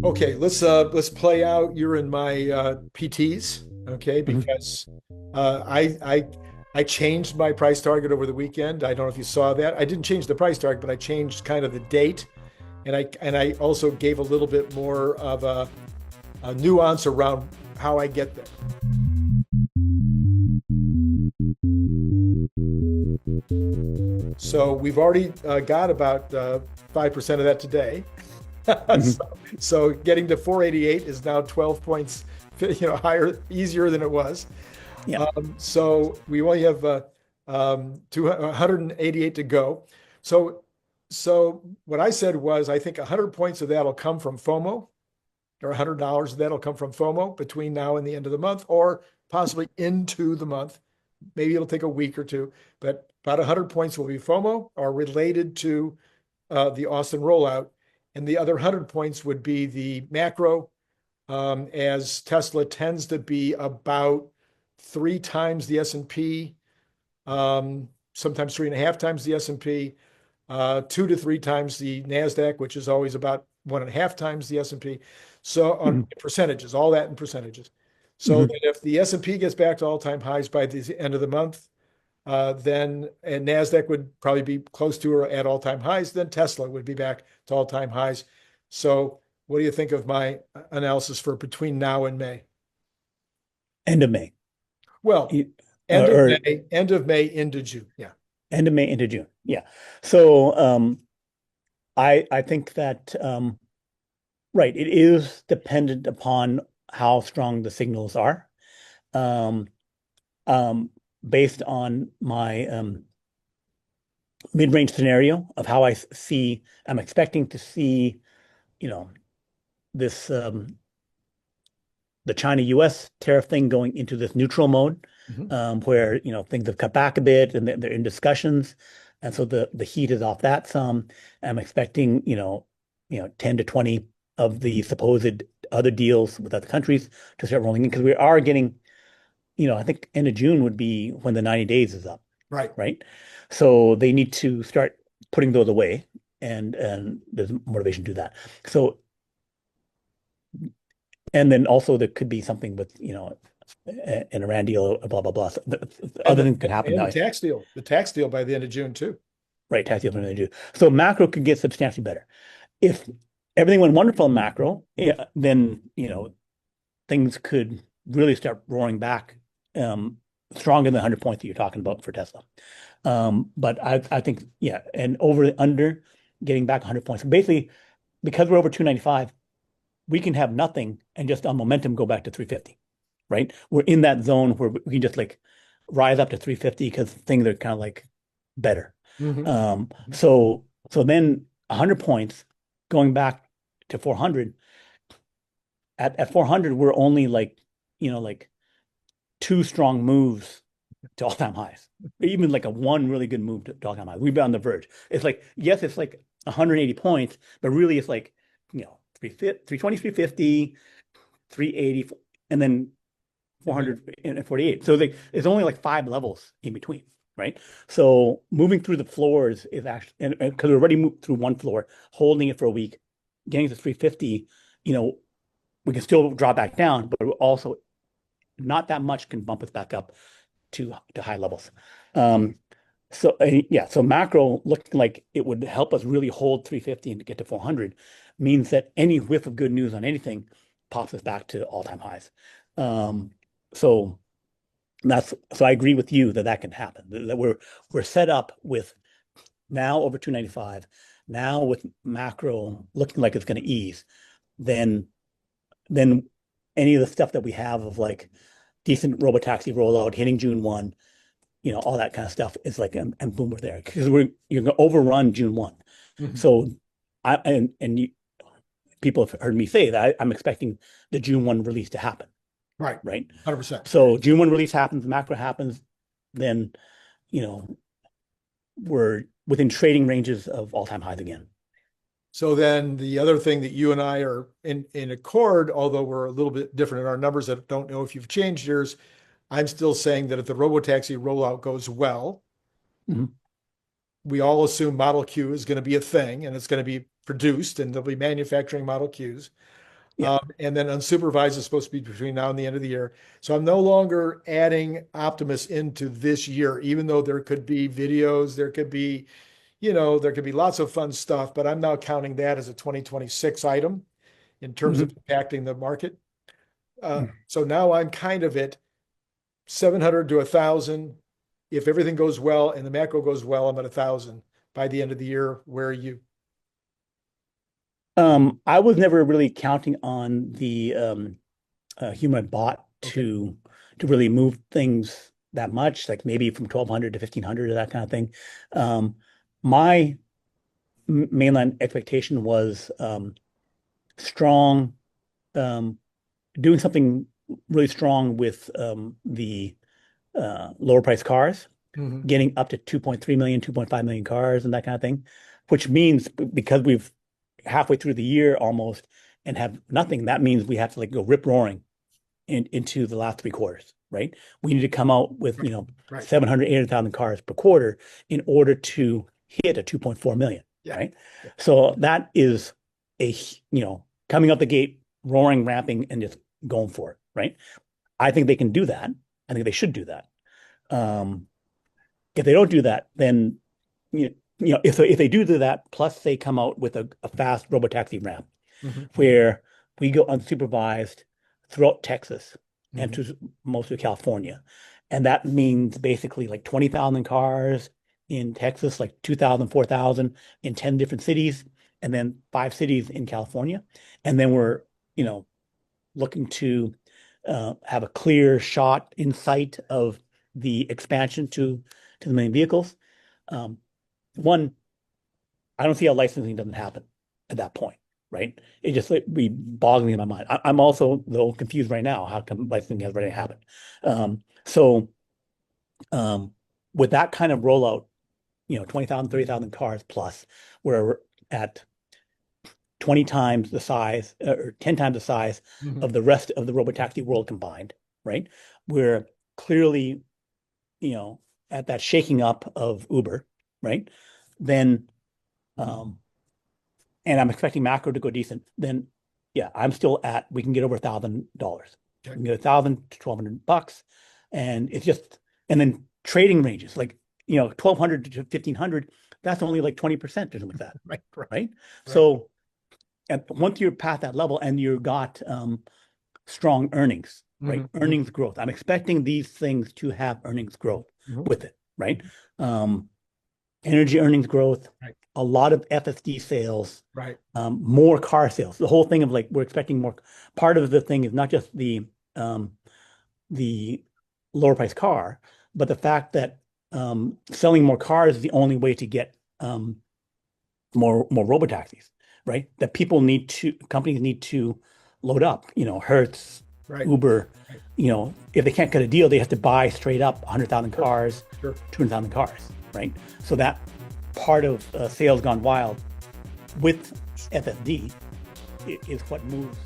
Okay, let's play out. You're in my PTs, okay? Mhm. Because I changed my price target over the weekend. I don't know if you saw that. I didn't change the price target, but I changed kind of the date, and I also gave a little bit more of a nuance around how I get there. So we've already got about 5% of that today. Mhm. So getting to 488 is now 12 points, higher, easier than it was. Yeah. So we only have 188 to go. So, so what I said was, I think 100 points of that will come from FOMO, or $100 of that will come from FOMO between now and the end of the month, or possibly into the month. Maybe it'll take a week or two, but about 100 points will be FOMO or related to the Austin rollout. And the other 100 points would be the macro, as Tesla tends to be about three times the S&P, sometimes three and a half times the S&P, 2 to 3 times the NASDAQ, which is always about 1.5 times the S&P. So on Mhm. percentages, all that in percentages. So Mhm. that if the S&P gets back to all-time highs by the end of the month, then and NASDAQ would probably be close to or at all-time highs, then Tesla would be back to all-time highs. So what do you think of my analysis for between now and May? End of May. Well, You- or end of May into June. Yeah. end of May into June. Yeah. So I think that right, it is dependent upon how strong the signals are. Um, um, Based on my mid-range scenario of how I'm expecting to see, you know, this the China-US tariff thing going into this neutral mode, Mhm. where things have cut back a bit and they're in discussions, and so the heat is off that some. I'm expecting 10 to 20 of the supposed other deals with other countries to start rolling in because we are getting, I think end of June would be when the 90 days is up, Right. right? So they need to start putting those away, and there's motivation to do that. So and then also there could be something with, an Iran deal, blah, blah, blah. So And other the things could happen and now, the tax deal by the end of June too. right? Tax deals are going to do. So macro could get substantially better. If everything went wonderful in macro, yeah, then, things could really start roaring back, um, stronger than the 100 points that you're talking about for Tesla. But I think, yeah, and over under getting back 100 points. Basically, because we're over 295, we can have nothing and just on momentum go back to 350, right? We're in that zone where we can just like rise up to 350 because things are kind of like better. Mhm. So then 100 points going back to 400. At 400, we're only like, like two strong moves to all-time highs. Even like a one really good move to all-time highs. We've been on the verge. It's like, yes, it's like 180 points, but really it's like, 350, 320, 350, 380, and then And then 448. So it's only like five levels in between, right? So moving through the floors is actually, and because we already moved through one floor, holding it for a week, getting to 350, you know, we can still drop back down, but also not that much can bump us back up to high levels. Um, so macro looking like it would help us really hold 350 and to get to 400 means that any whiff of good news on anything pops us back to all-time highs. Um, so so I agree with you that that can happen. That we're set up with now over 295, now with macro looking like it's going to ease, then then any of the stuff that we have of like decent robotaxi rollout hitting June 1, all that kind of stuff is like, and boom, we're there because you're going to overrun June 1. Mhm. So people have heard me say that I'm expecting the June 1 release to happen, Right. right? 100%. So June 1 release happens, macro happens, then, you know, we're within trading ranges of all-time highs again. So then the other thing that you and I are in accord, although we're a little bit different in our numbers, I don't know if you've changed yours. I'm still saying that if the robotaxi rollout goes well, Mhm. we all assume Model Q is going to be a thing and it's going to be produced and they'll be manufacturing Model Qs. Yeah. And then unsupervised is supposed to be between now and the end of the year. So I'm no longer adding Optimus into this year, even though there could be videos, there could be, there could be lots of fun stuff, but I'm now counting that as a 2026 item in terms of impacting the market. So now I'm kind of at 700 to 1,000. If everything goes well and the macro goes well, I'm at 1,000 by the end of the year. Where are you? I was never really counting on the humanoid bot to really move things that much, like maybe from 1,200 to 1,500 or that kind of thing. My mainline expectation was strong, doing something really strong with the lower price cars, getting up to 2.3 million, 2.5 million cars and that kind of thing, which means because we've halfway through the year almost and have nothing, that means we have to like go rip roaring into the last 3 quarters, right? We need to come out with, 700, 800,000 cars per quarter in order to hit a 2.4 million, right? Yeah. So that is a, coming out the gate, roaring, ramping, and just going for it, right? I think they can do that. I think they should do that. If they don't do that, then, if they do that, plus they come out with a fast robotaxi ramp where we go unsupervised throughout Texas and to most of California. And that means basically like 20,000 cars in Texas, like 2,000, 4,000 in 10 different cities, and then 5 cities in California. And then we're, looking to have a clear shot in sight of the expansion to the main vehicles. One, I don't see how licensing doesn't happen at that point, right? It just be boggling in my mind. I'm also though confused right now how come licensing has already happened. With that kind of rollout, 20,000, 30,000 cars plus, where we're at 20 times the size or 10 times the size of the rest of the robotaxi world combined, right? We're clearly, at that shaking up of Uber, right? Then, and I'm expecting macro to go decent, then yeah, I'm still we can get over $1,000. We can get $1,000 to $1,200. And it's just, and then trading ranges, like, 1,200 to 1,500, that's only like 20% or something like that. Right. So, and once you're past that level and you got strong earnings, right? Earnings growth. I'm expecting these things to have earnings growth with it, right? Energy earnings growth, a lot of FSD sales, more car sales. The whole thing of like, we're expecting more. Part of the thing is not just the lower price car, but the fact that selling more cars is the only way to get more robotaxis, right? That companies need to load up, Hertz, Uber, if they can't get a deal, they have to buy straight up 100,000 cars, 200,000 cars, right? So that part of sales gone wild with FSD is what moves